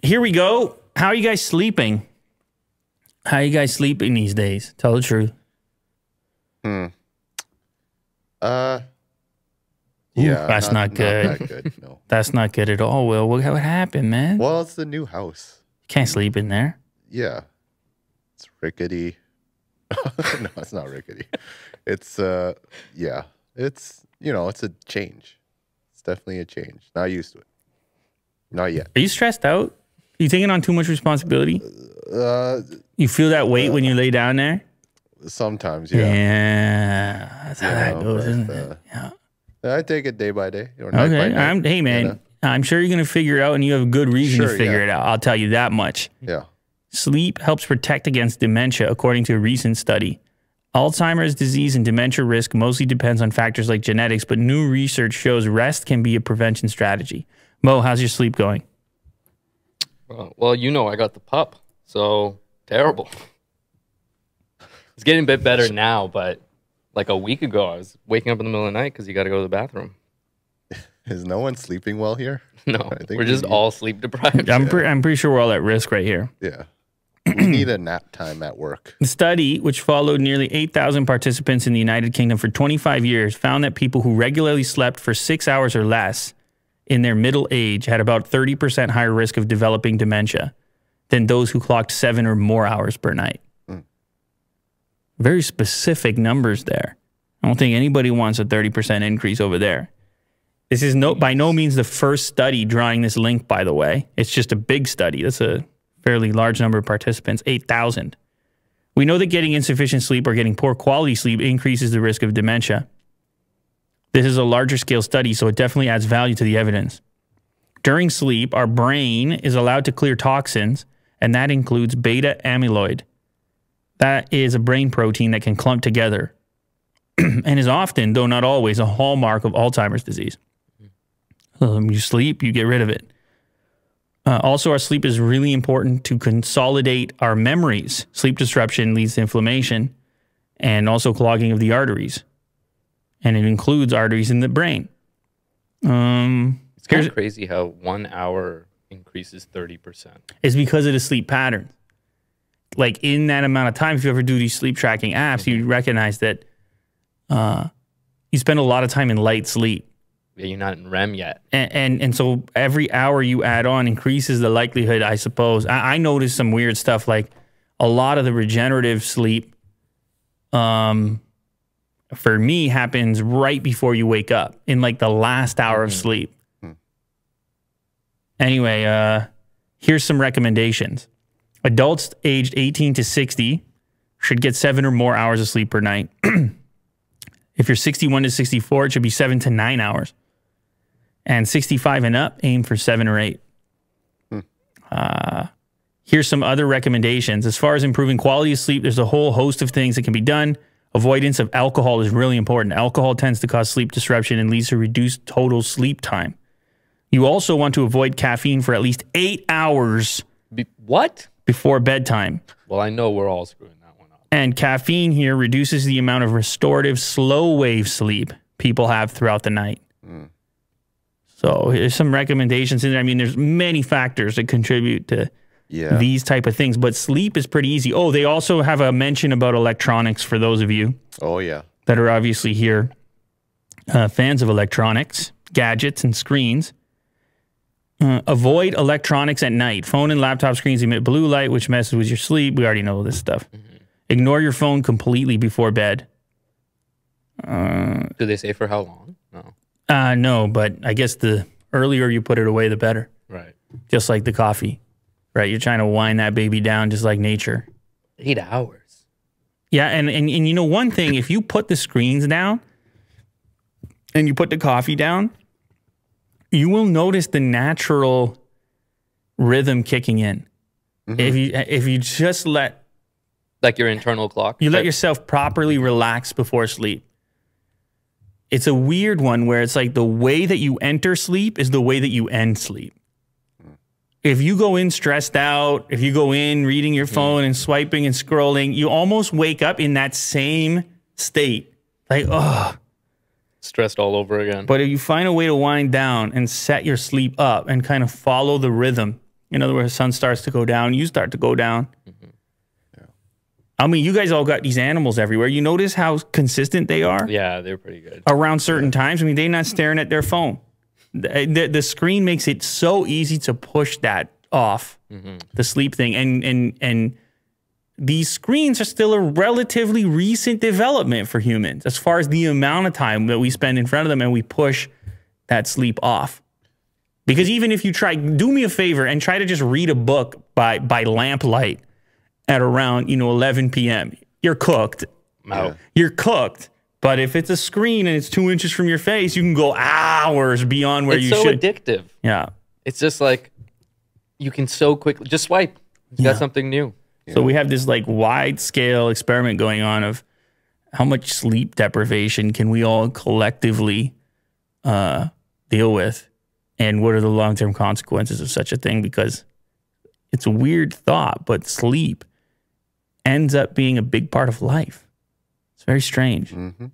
here we go. How are you guys sleeping? How are you guys sleeping these days? Tell the truth. Yeah, that's not good. Not that good. No. That's not good at all, Will. What happened, man? Well, it's the new house. Can't sleep in there. Yeah. It's rickety. No, it's not rickety. It's yeah. It's it's a change. It's definitely a change. Not used to it. Not yet. Are you stressed out? You taking on too much responsibility? You feel that weight when you lay down there? Sometimes, yeah. Yeah. That's how that goes, isn't it? Yeah. I take it day by day. Or night by Okay. night, Hey, man. I'm sure you're going to figure it out, and you have a good reason to figure it out. I'll tell you that much. Yeah. Sleep helps protect against dementia, according to a recent study. Alzheimer's disease and dementia risk mostly depends on factors like genetics, but new research shows rest can be a prevention strategy. Mo, how's your sleep going? Well, I got the pup, so terrible. It's getting a bit better now, but like a week ago, I was waking up in the middle of the night because you got to go to the bathroom. Is no one sleeping well here? No, we're just all sleep deprived. I'm pretty sure we're all at risk right here. Yeah. We need a nap time at work. The study, which followed nearly 8,000 participants in the United Kingdom for 25 years, found that people who regularly slept for 6 hours or less in their middle age had about 30% higher risk of developing dementia than those who clocked 7 or more hours per night. Very specific numbers there. I don't think anybody wants a 30% increase over there. This is by no means the first study drawing this link, by the way. It's just a big study. That's a fairly large number of participants, 8,000. We know that getting insufficient sleep or getting poor quality sleep increases the risk of dementia. This is a larger scale study, so it definitely adds value to the evidence. During sleep, our brain is allowed to clear toxins, and that includes beta amyloid. That is a brain protein that can clump together and is often, though not always, a hallmark of Alzheimer's disease. You sleep, you get rid of it. Also, our sleep is really important to consolidate our memories. Sleep disruption leads to inflammation and also clogging of the arteries. And it includes arteries in the brain. It's kind of crazy how 1 hour increases 30%. It's because of the sleep pattern. Like in that amount of time, if you ever do these sleep tracking apps, you recognize that you spend a lot of time in light sleep. Yeah, you're not in REM yet. And so every hour you add on increases the likelihood, I suppose. I noticed some weird stuff, like a lot of the regenerative sleep, for me, happens right before you wake up, in like the last hour of sleep. Anyway, here's some recommendations. Adults aged 18 to 60 should get 7 or more hours of sleep per night. If you're 61 to 64, it should be 7 to 9 hours. And 65 and up, aim for 7 or 8. Here's some other recommendations. As far as improving quality of sleep, there's a whole host of things that can be done. Avoidance of alcohol is really important. Alcohol tends to cause sleep disruption and leads to reduced total sleep time. You also want to avoid caffeine for at least 8 hours. What? Before bedtime. Well, I know we're all screwing that one up. And caffeine here reduces the amount of restorative slow wave sleep people have throughout the night. So here's some recommendations in there. I mean, there's many factors that contribute to these type of things, but sleep is pretty easy. Oh, they also have a mention about electronics for those of you that are obviously here, fans of electronics, gadgets, and screens. Avoid electronics at night. Phone and laptop screens emit blue light, which messes with your sleep. We already know this stuff. Ignore your phone completely before bed. Do they say for how long? No. No, but I guess the earlier you put it away, the better. Right. Just like the coffee, right? You're trying to wind that baby down just like nature. 8 hours. Yeah, and you know one thing, if you put the screens down and you put the coffee down, you will notice the natural rhythm kicking in. If you just let... Like your internal clock? You let yourself properly relax before sleep. It's a weird one where it's like the way that you enter sleep is the way that you end sleep. If you go in stressed out, if you go in reading your phone and swiping and scrolling, you almost wake up in that same state. Like, oh. Stressed all over again. But if you find a way to wind down and set your sleep up and kind of follow the rhythm In other words, the sun starts to go down, you start to go down. I mean, you guys all got these animals everywhere. You notice how consistent they are? Yeah, they're pretty good. Around certain times. I mean, they're not staring at their phone. The screen makes it so easy to push that off, the sleep thing. And these screens are still a relatively recent development for humans as far as the amount of time that we spend in front of them and we push that sleep off. Because even if you try, do me a favor and try to just read a book by lamplight at around, 11 p.m., you're cooked. Yeah. You're cooked. But if it's a screen and it's 2 inches from your face, you can go hours beyond where It's you so should. addictive. Yeah. It's just like you can so quickly just swipe. You got something new. So we have this like wide scale experiment going on of how much sleep deprivation can we all collectively deal with, and what are the long-term consequences of such a thing? Because it's a weird thought, but sleep ends up being a big part of life. It's very strange. Mm-hmm.